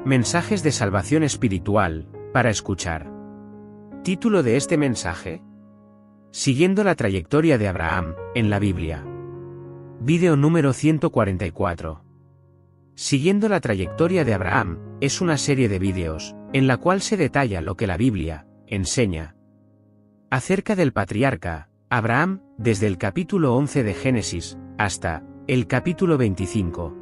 Mensajes de salvación espiritual, para escuchar. Título de este mensaje: Siguiendo la trayectoria de Abraham, en la Biblia. Vídeo número 144. Siguiendo la trayectoria de Abraham, es una serie de vídeos, en la cual se detalla lo que la Biblia enseña acerca del patriarca Abraham, desde el capítulo 11 de Génesis, hasta el capítulo 25.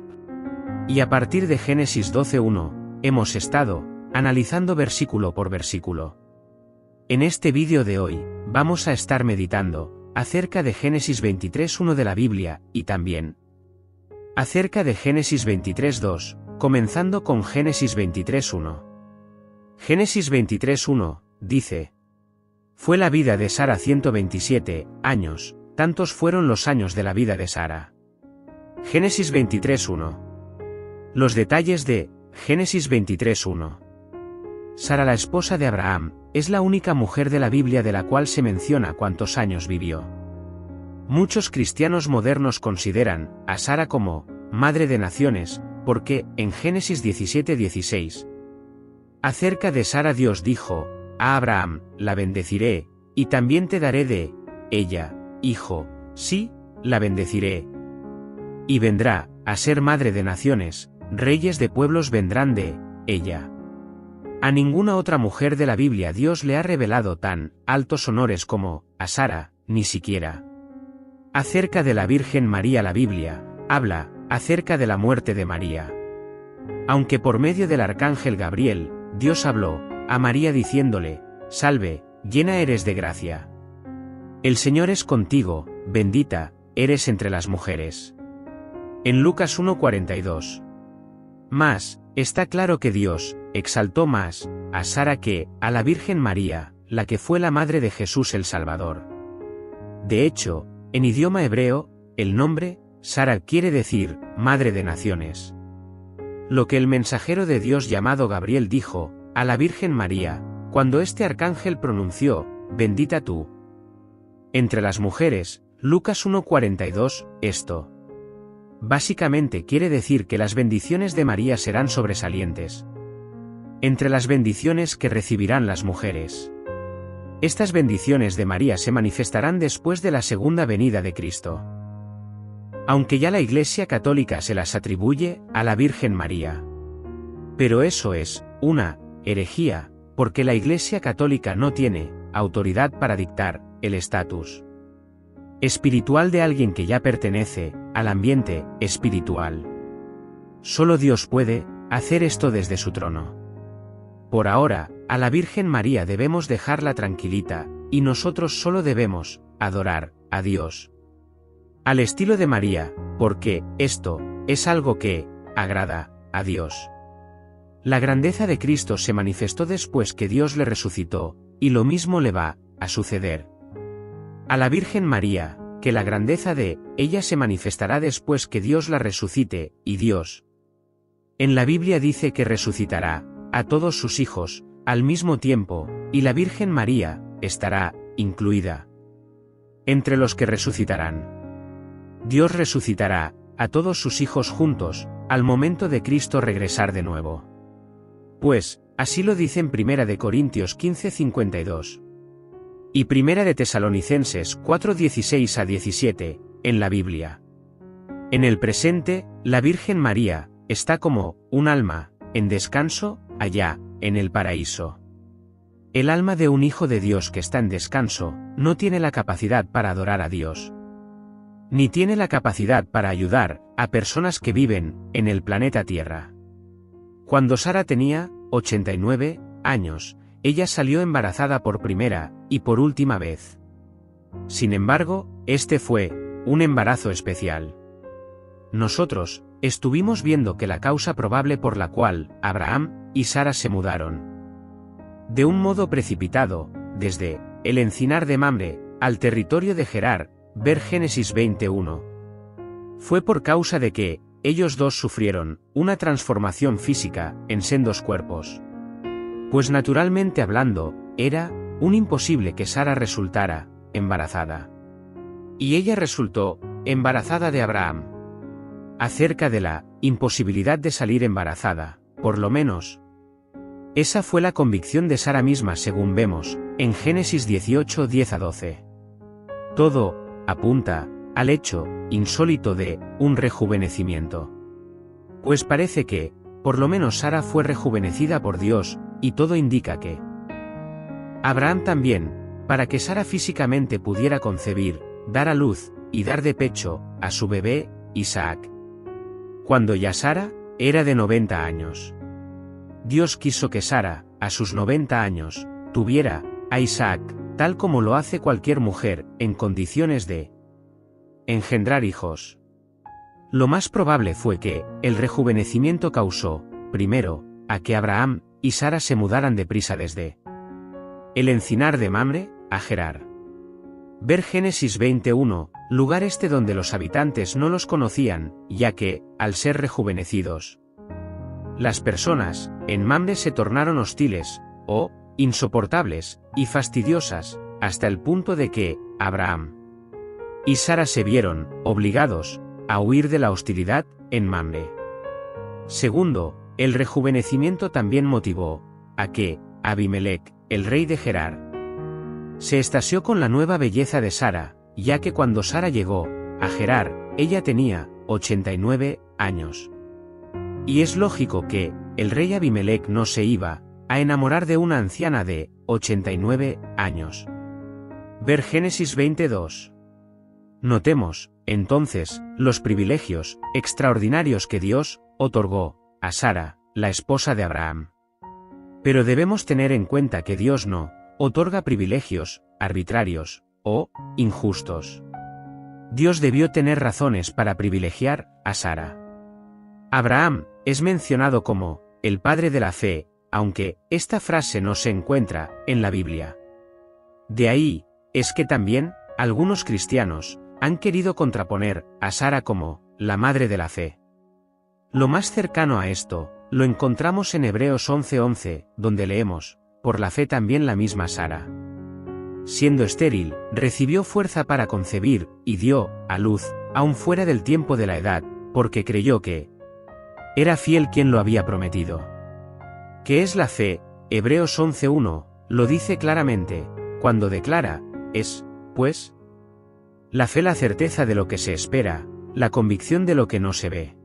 Y a partir de Génesis 12:1, hemos estado analizando versículo por versículo. En este vídeo de hoy, vamos a estar meditando acerca de Génesis 23:1 de la Biblia, y también acerca de Génesis 23:2, comenzando con Génesis 23:1. Génesis 23:1, dice: Fue la vida de Sara 127 años, tantos fueron los años de la vida de Sara. Génesis 23:1. Los detalles de Génesis 23:1. Sara, la esposa de Abraham, es la única mujer de la Biblia de la cual se menciona cuántos años vivió. Muchos cristianos modernos consideran a Sara como madre de naciones, porque, en Génesis 17:16, acerca de Sara Dios dijo a Abraham: la bendeciré, y también te daré de ella hijo, sí, la bendeciré. Y vendrá a ser madre de naciones, reyes de pueblos vendrán de ella. A ninguna otra mujer de la Biblia Dios le ha revelado tan altos honores como a Sara, ni siquiera. Acerca de la Virgen María, la Biblia habla acerca de la muerte de María. Aunque por medio del arcángel Gabriel, Dios habló a María diciéndole: Salve, llena eres de gracia. El Señor es contigo, bendita eres entre las mujeres. En Lucas 1:42. Mas, está claro que Dios exaltó más a Sara que a la Virgen María, la que fue la madre de Jesús el Salvador. De hecho, en idioma hebreo, el nombre Sara quiere decir madre de naciones. Lo que el mensajero de Dios llamado Gabriel dijo a la Virgen María, cuando este arcángel pronunció: bendita tú entre las mujeres, Lucas 1:42, esto básicamente quiere decir que las bendiciones de María serán sobresalientes entre las bendiciones que recibirán las mujeres. Estas bendiciones de María se manifestarán después de la segunda venida de Cristo. Aunque ya la Iglesia Católica se las atribuye a la Virgen María. Pero eso es una herejía, porque la Iglesia Católica no tiene autoridad para dictar el estatus espiritual de alguien que ya pertenece al ambiente espiritual. Solo Dios puede hacer esto desde su trono. Por ahora, a la Virgen María debemos dejarla tranquilita, y nosotros solo debemos adorar a Dios al estilo de María, porque esto es algo que agrada a Dios. La grandeza de Cristo se manifestó después que Dios le resucitó, y lo mismo le va a suceder a la Virgen María, que la grandeza de ella se manifestará después que Dios la resucite, y Dios en la Biblia dice que resucitará a todos sus hijos al mismo tiempo, y la Virgen María estará incluida entre los que resucitarán. Dios resucitará a todos sus hijos juntos al momento de Cristo regresar de nuevo. Pues, así lo dice en 1 de Corintios 15:52. Y 1 de Tesalonicenses 4:16-17, en la Biblia. En el presente, la Virgen María está como un alma en descanso allá, en el paraíso. El alma de un hijo de Dios que está en descanso no tiene la capacidad para adorar a Dios, ni tiene la capacidad para ayudar a personas que viven en el planeta Tierra. Cuando Sara tenía 89 años, ella salió embarazada por primera y por última vez. Sin embargo, este fue un embarazo especial. Nosotros estuvimos viendo que la causa probable por la cual Abraham y Sara se mudaron de un modo precipitado, desde el encinar de Mamre al territorio de Gerar, ver Génesis 21, fue por causa de que ellos dos sufrieron una transformación física en sendos cuerpos. Pues naturalmente hablando, era un imposible que Sara resultara embarazada. Y ella resultó embarazada de Abraham. Acerca de la imposibilidad de salir embarazada, por lo menos. Esa fue la convicción de Sara misma según vemos, en Génesis 18, 10-12. Todo apunta al hecho insólito de un rejuvenecimiento. Pues parece que, por lo menos Sara fue rejuvenecida por Dios, y todo indica que Abraham también, para que Sara físicamente pudiera concebir, dar a luz, y dar de pecho, a su bebé, Isaac. Cuando ya Sara era de 90 años. Dios quiso que Sara, a sus 90 años, tuviera a Isaac, tal como lo hace cualquier mujer, en condiciones de engendrar hijos. Lo más probable fue que el rejuvenecimiento causó, primero, a que Abraham y Sara se mudaran deprisa desde el encinar de Mamre a Gerar. Ver Génesis 21, lugar este donde los habitantes no los conocían, ya que, al ser rejuvenecidos, las personas en Mamre se tornaron hostiles, o insoportables, y fastidiosas, hasta el punto de que Abraham y Sara se vieron obligados a huir de la hostilidad en Mamre. Segundo, el rejuvenecimiento también motivó a que Abimelec, el rey de Gerar, se extasió con la nueva belleza de Sara, ya que cuando Sara llegó a Gerar, ella tenía 89 años. Y es lógico que el rey Abimelec no se iba a enamorar de una anciana de 89 años. Ver Génesis 22. Notemos, entonces, los privilegios extraordinarios que Dios otorgó a Sara, la esposa de Abraham. Pero debemos tener en cuenta que Dios no otorga privilegios arbitrarios o injustos. Dios debió tener razones para privilegiar a Sara. Abraham es mencionado como el padre de la fe, aunque esta frase no se encuentra en la Biblia. De ahí es que también algunos cristianos han querido contraponer a Sara como la madre de la fe. Lo más cercano a esto lo encontramos en Hebreos 11:11, donde leemos: por la fe también la misma Sara, siendo estéril, recibió fuerza para concebir, y dio a luz, aun fuera del tiempo de la edad, porque creyó que era fiel quien lo había prometido. ¿Qué es la fe? Hebreos 11:1 lo dice claramente, cuando declara: es, pues, la fe la certeza de lo que se espera, la convicción de lo que no se ve.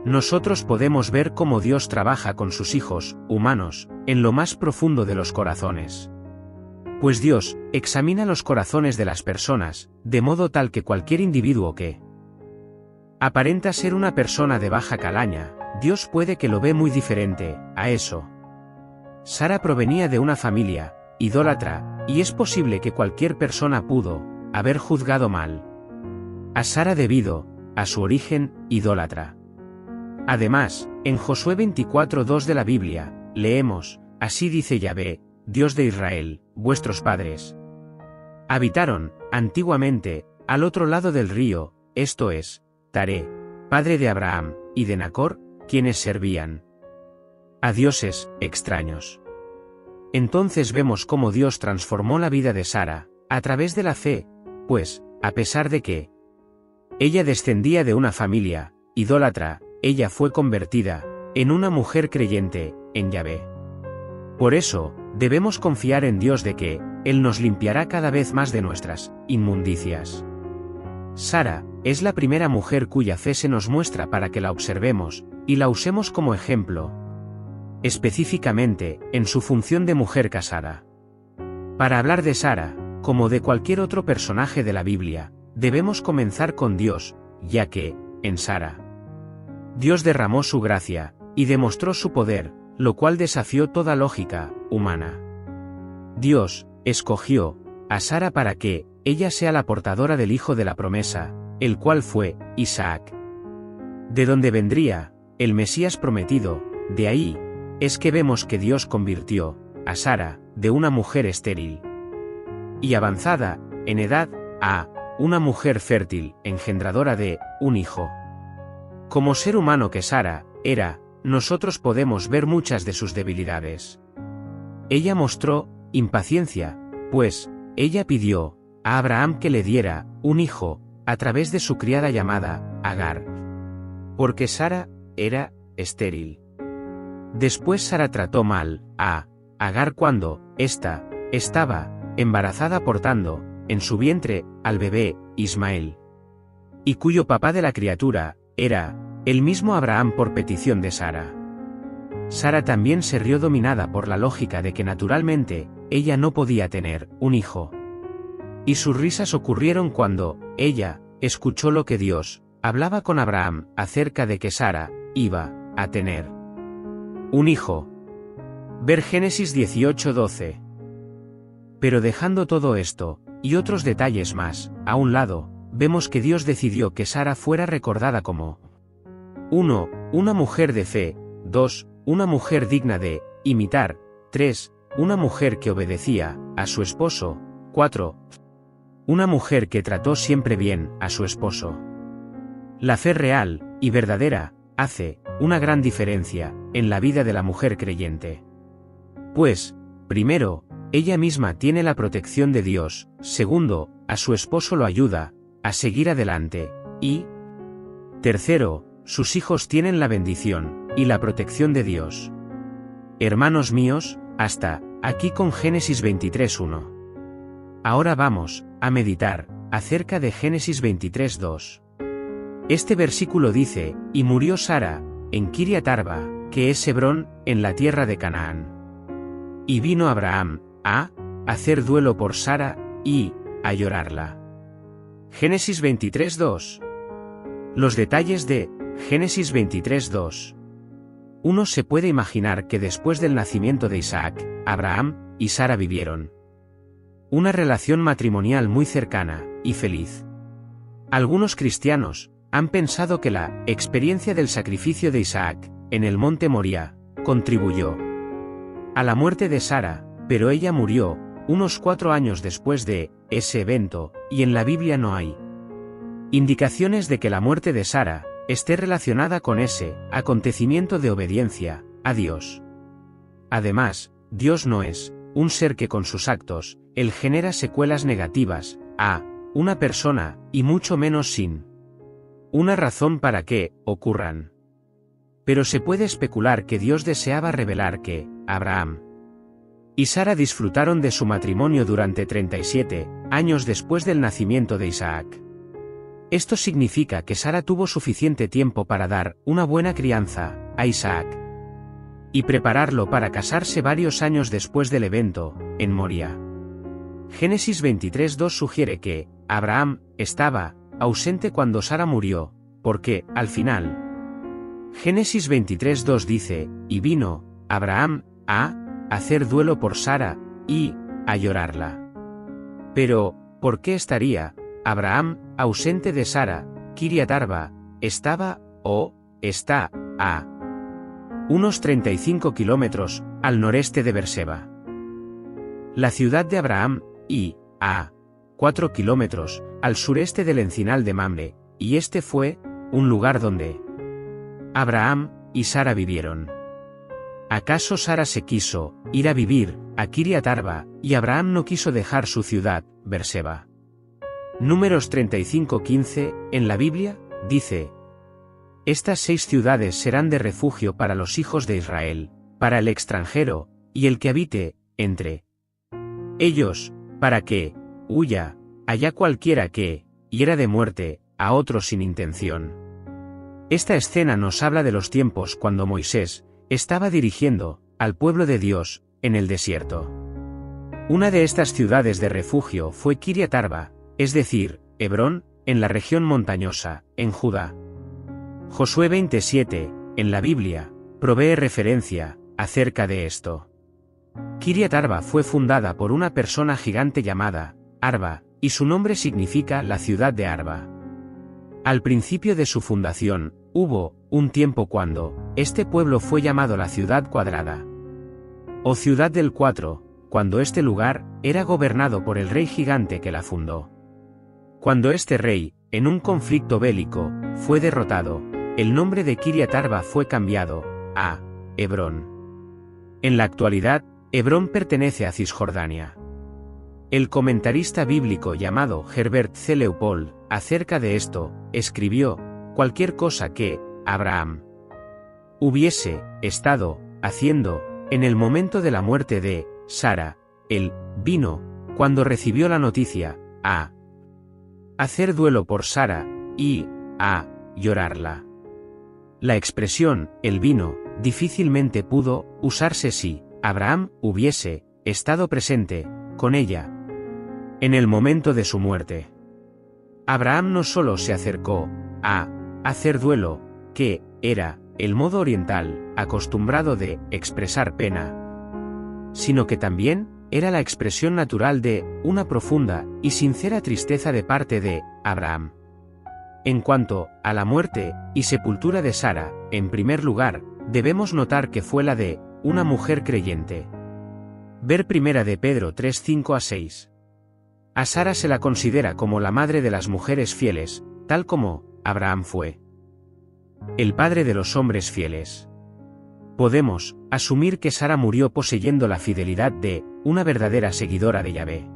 Nosotros podemos ver cómo Dios trabaja con sus hijos, humanos, en lo más profundo de los corazones. Pues Dios examina los corazones de las personas, de modo tal que cualquier individuo que aparenta ser una persona de baja calaña, Dios puede que lo ve muy diferente a eso. Sara provenía de una familia idólatra, y es posible que cualquier persona pudo haber juzgado mal a Sara debido a su origen idólatra. Además, en Josué 24:2 de la Biblia, leemos: así dice Yahvé, Dios de Israel, vuestros padres habitaron, antiguamente, al otro lado del río, esto es, Taré, padre de Abraham, y de Nacor, quienes servían a dioses extraños. Entonces vemos cómo Dios transformó la vida de Sara, a través de la fe, pues, a pesar de que ella descendía de una familia idólatra, ella fue convertida en una mujer creyente en Yahvé. Por eso, debemos confiar en Dios de que Él nos limpiará cada vez más de nuestras inmundicias. Sara es la primera mujer cuya fe se nos muestra para que la observemos y la usemos como ejemplo, específicamente en su función de mujer casada. Para hablar de Sara, como de cualquier otro personaje de la Biblia, debemos comenzar con Dios, ya que, en Sara, Dios derramó su gracia y demostró su poder, lo cual desafió toda lógica humana. Dios escogió a Sara para que ella sea la portadora del hijo de la promesa, el cual fue Isaac, de donde vendría el Mesías prometido. De ahí es que vemos que Dios convirtió a Sara de una mujer estéril y avanzada en edad a una mujer fértil, engendradora de un hijo. Como ser humano que Sara era, nosotros podemos ver muchas de sus debilidades. Ella mostró impaciencia, pues ella pidió a Abraham que le diera un hijo a través de su criada llamada Agar, porque Sara era estéril. Después Sara trató mal a Agar cuando ésta estaba embarazada portando en su vientre al bebé Ismael, y cuyo papá de la criatura era el mismo Abraham por petición de Sara. Sara también se rió dominada por la lógica de que naturalmente ella no podía tener un hijo. Y sus risas ocurrieron cuando ella escuchó lo que Dios hablaba con Abraham acerca de que Sara iba a tener un hijo. Ver Génesis 18:12. Pero dejando todo esto, y otros detalles más, a un lado, vemos que Dios decidió que Sara fuera recordada como 1. Una mujer de fe, 2. Una mujer digna de imitar, 3. Una mujer que obedecía a su esposo, 4. Una mujer que trató siempre bien a su esposo. La fe real y verdadera hace una gran diferencia en la vida de la mujer creyente. Pues, primero, ella misma tiene la protección de Dios, segundo, a su esposo lo ayuda a seguir adelante, y tercero, sus hijos tienen la bendición y la protección de Dios. Hermanos míos, hasta aquí con Génesis 23:1. Ahora vamos a meditar acerca de Génesis 23:2. Este versículo dice, y murió Sara en Kiriat Arba, que es Hebrón, en la tierra de Canaán. Y vino Abraham a hacer duelo por Sara y a llorarla. Génesis 23:2. Los detalles de Génesis 23:2. Uno se puede imaginar que después del nacimiento de Isaac, Abraham y Sara vivieron una relación matrimonial muy cercana y feliz. Algunos cristianos han pensado que la experiencia del sacrificio de Isaac en el monte Moría contribuyó a la muerte de Sara, pero ella murió unos 4 años después de ese evento, y en la Biblia no hay indicaciones de que la muerte de Sara esté relacionada con ese acontecimiento de obediencia a Dios. Además, Dios no es un ser que con sus actos, él genera secuelas negativas a una persona, y mucho menos sin una razón para que ocurran. Pero se puede especular que Dios deseaba revelar que Abraham y Sara disfrutaron de su matrimonio durante 37 años después del nacimiento de Isaac. Esto significa que Sara tuvo suficiente tiempo para dar una buena crianza a Isaac y prepararlo para casarse varios años después del evento en Moría. Génesis 23:2 sugiere que Abraham estaba ausente cuando Sara murió, porque, al final, Génesis 23:2 dice, y vino Abraham a hacer duelo por Sara y a llorarla. Pero, ¿por qué estaría Abraham ausente de Sara? Kiriat Arba estaba, o está, a unos 35 kilómetros al noreste de Berseba. La ciudad de Abraham, y a 4 kilómetros al sureste del encinal de Mamre, y este fue un lugar donde Abraham y Sara vivieron. ¿Acaso Sara se quiso ir a vivir a Kiriat Arba, y Abraham no quiso dejar su ciudad, Berseba? Números 35:15, en la Biblia, dice: estas 6 ciudades serán de refugio para los hijos de Israel, para el extranjero, y el que habite entre ellos, para que huya allá cualquiera que hiera de muerte a otro sin intención. Esta escena nos habla de los tiempos cuando Moisés estaba dirigiendo al pueblo de Dios en el desierto. Una de estas ciudades de refugio fue Kiriat Arba, es decir, Hebrón, en la región montañosa, en Judá. Josué 27, en la Biblia, provee referencia acerca de esto. Kiriat Arba fue fundada por una persona gigante llamada Arba, y su nombre significa la ciudad de Arba. Al principio de su fundación, hubo un tiempo cuando este pueblo fue llamado la ciudad cuadrada, o ciudad del 4, cuando este lugar era gobernado por el rey gigante que la fundó. Cuando este rey, en un conflicto bélico, fue derrotado, el nombre de Kiriat Arba fue cambiado a Hebrón. En la actualidad, Hebrón pertenece a Cisjordania. El comentarista bíblico llamado Herbert C. Leupold, acerca de esto, escribió: cualquier cosa que Abraham hubiese estado haciendo, en el momento de la muerte de Sara, él vino, cuando recibió la noticia, a hacer duelo por Sara, y a llorarla. La expresión, él vino, difícilmente pudo usarse si Abraham hubiese estado presente con ella en el momento de su muerte. Abraham no solo se acercó a hacer duelo, que era el modo oriental acostumbrado de expresar pena, sino que también era la expresión natural de una profunda y sincera tristeza de parte de Abraham. En cuanto a la muerte y sepultura de Sara, en primer lugar, debemos notar que fue la de una mujer creyente. Ver 1 de Pedro 3, 5-6. A Sara se la considera como la madre de las mujeres fieles, tal como Abraham fue el padre de los hombres fieles. Podemos asumir que Sara murió poseyendo la fidelidad de una verdadera seguidora de Yahvé.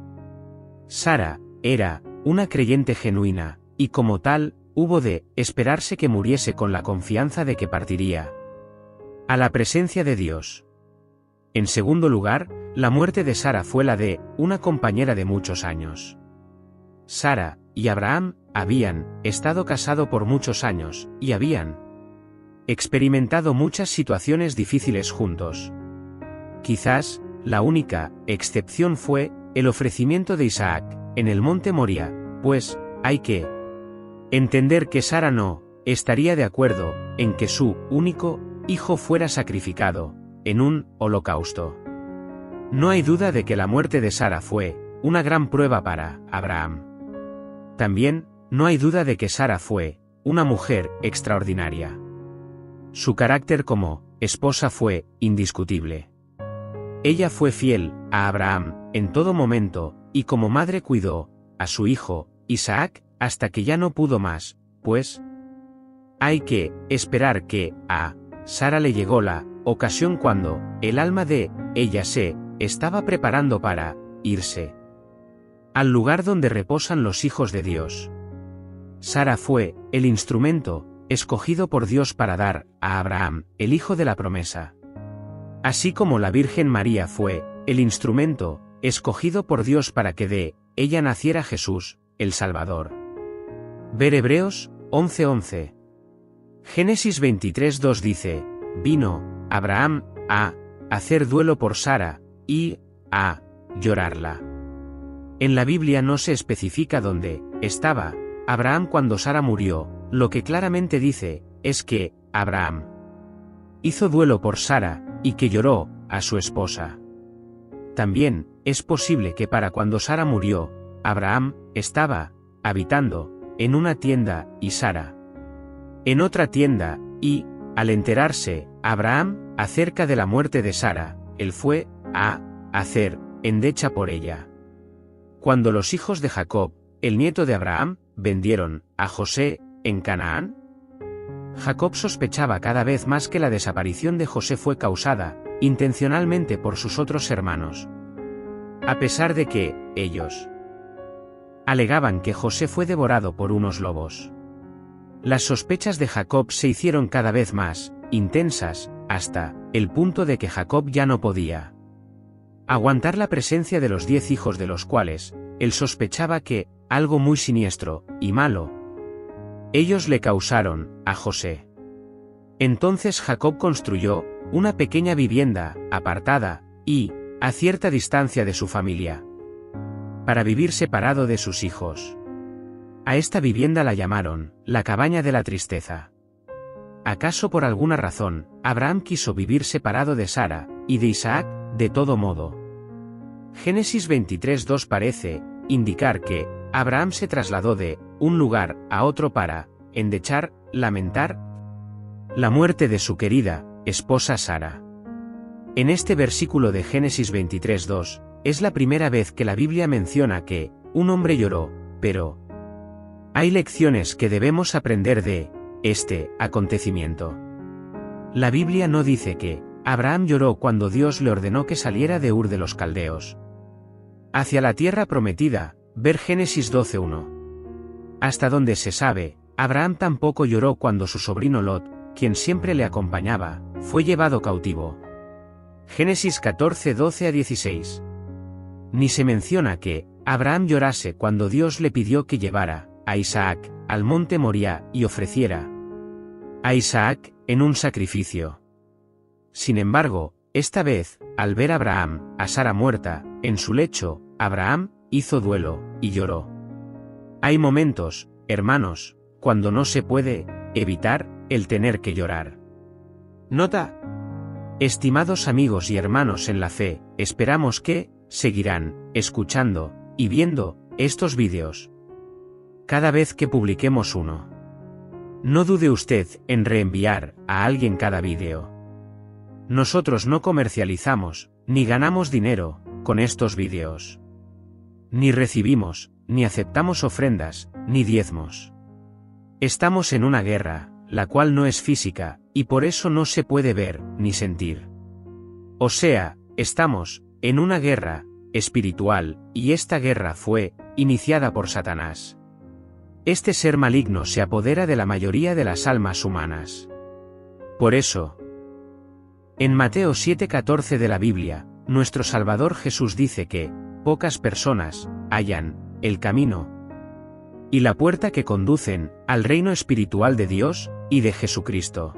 Sara era una creyente genuina, y como tal, hubo de esperarse que muriese con la confianza de que partiría a la presencia de Dios. En segundo lugar, la muerte de Sara fue la de una compañera de muchos años. Sara y Abraham habían estado casados por muchos años, y habían experimentado muchas situaciones difíciles juntos. Quizás, la única excepción fue el ofrecimiento de Isaac en el monte Moria, pues, hay que entender que Sara no estaría de acuerdo en que su único hijo fuera sacrificado en un holocausto. No hay duda de que la muerte de Sara fue una gran prueba para Abraham. También, no hay duda de que Sara fue una mujer extraordinaria. Su carácter como esposa fue indiscutible. Ella fue fiel a Abraham en todo momento, y como madre cuidó a su hijo, Isaac, hasta que ya no pudo más, pues hay que esperar que a Sara le llegó la ocasión cuando el alma de ella se estaba preparando para irse al lugar donde reposan los hijos de Dios. Sara fue el instrumento escogido por Dios para dar a Abraham el hijo de la promesa. Así como la Virgen María fue el instrumento escogido por Dios para que de ella naciera Jesús, el Salvador. Ver Hebreos 11:11. Génesis 23:2 dice, vino Abraham a hacer duelo por Sara, y a llorarla. En la Biblia no se especifica dónde estaba Abraham cuando Sara murió, lo que claramente dice es que Abraham hizo duelo por Sara, y que lloró a su esposa. También es posible que para cuando Sara murió, Abraham estaba habitando en una tienda y Sara en otra tienda, y, al enterarse, Abraham, acerca de la muerte de Sara, él fue a hacer endecha por ella. Cuando los hijos de Jacob, el nieto de Abraham, vendieron a José en Canaán, Jacob sospechaba cada vez más que la desaparición de José fue causada intencionalmente por sus otros hermanos. A pesar de que ellos alegaban que José fue devorado por unos lobos. Las sospechas de Jacob se hicieron cada vez más intensas, hasta el punto de que Jacob ya no podía aguantar la presencia de los 10 hijos de los cuales él sospechaba que algo muy siniestro y malo ellos le causaron a José. Entonces Jacob construyó una pequeña vivienda apartada y a cierta distancia de su familia para vivir separado de sus hijos. A esta vivienda la llamaron la cabaña de la tristeza. ¿Acaso por alguna razón, Abraham quiso vivir separado de Sara y de Isaac, de todo modo? Génesis 23:2 parece indicar que Abraham se trasladó de un lugar a otro para endechar, lamentar la muerte de su querida esposa Sara. En este versículo de Génesis 23:2, es la primera vez que la Biblia menciona que un hombre lloró, pero hay lecciones que debemos aprender de este acontecimiento. La Biblia no dice que Abraham lloró cuando Dios le ordenó que saliera de Ur de los Caldeos hacia la tierra prometida, ver Génesis 12:1. Hasta donde se sabe, Abraham tampoco lloró cuando su sobrino Lot, quien siempre le acompañaba, fue llevado cautivo. Génesis 14, 12-16. Ni se menciona que Abraham llorase cuando Dios le pidió que llevara a Isaac al monte Moría y ofreciera a Isaac en un sacrificio. Sin embargo, esta vez, al ver a Abraham a Sara muerta en su lecho, Abraham hizo duelo y lloró. Hay momentos, hermanos, cuando no se puede evitar el tener que llorar. Nota. Estimados amigos y hermanos en la fe, esperamos que seguirán escuchando y viendo estos vídeos cada vez que publiquemos uno. No dude usted en reenviar a alguien cada vídeo. Nosotros no comercializamos, ni ganamos dinero con estos vídeos. Ni recibimos, ni aceptamos ofrendas, ni diezmos. Estamos en una guerra, la cual no es física, y por eso no se puede ver ni sentir. O sea, estamos en una guerra espiritual, y esta guerra fue iniciada por Satanás. Este ser maligno se apodera de la mayoría de las almas humanas. Por eso, en Mateo 7:14 de la Biblia, nuestro Salvador Jesús dice que pocas personas hallan el camino y la puerta que conducen al reino espiritual de Dios y de Jesucristo.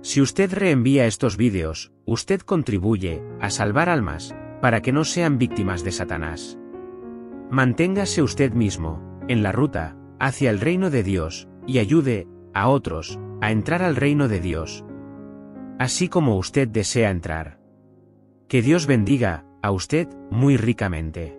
Si usted reenvía estos vídeos, usted contribuye a salvar almas para que no sean víctimas de Satanás. Manténgase usted mismo en la ruta hacia el reino de Dios y ayude a otros a entrar al reino de Dios, así como usted desea entrar. Que Dios bendiga a usted muy ricamente.